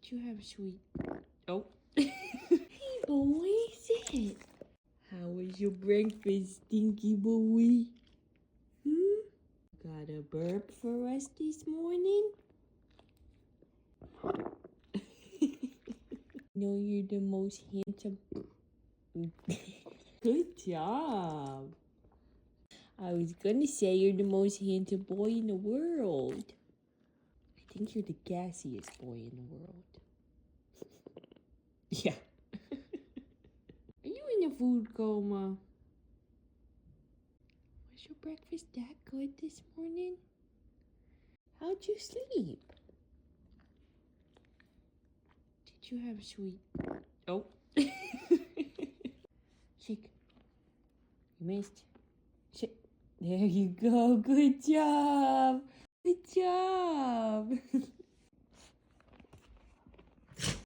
Did you have sweet? Oh. Hey, boy, sit. How was your breakfast, stinky boy? Got a burp for us this morning? No, you're the most handsome. Good job. I was gonna say you're the most handsome boy in the world. I think you're the gassiest boy in the world. Yeah. Are you in a food coma? Was your breakfast that good this morning? How'd you sleep? Did you have sweet? Oh. Shake. You missed. Shake. There you go. Good job. Good job.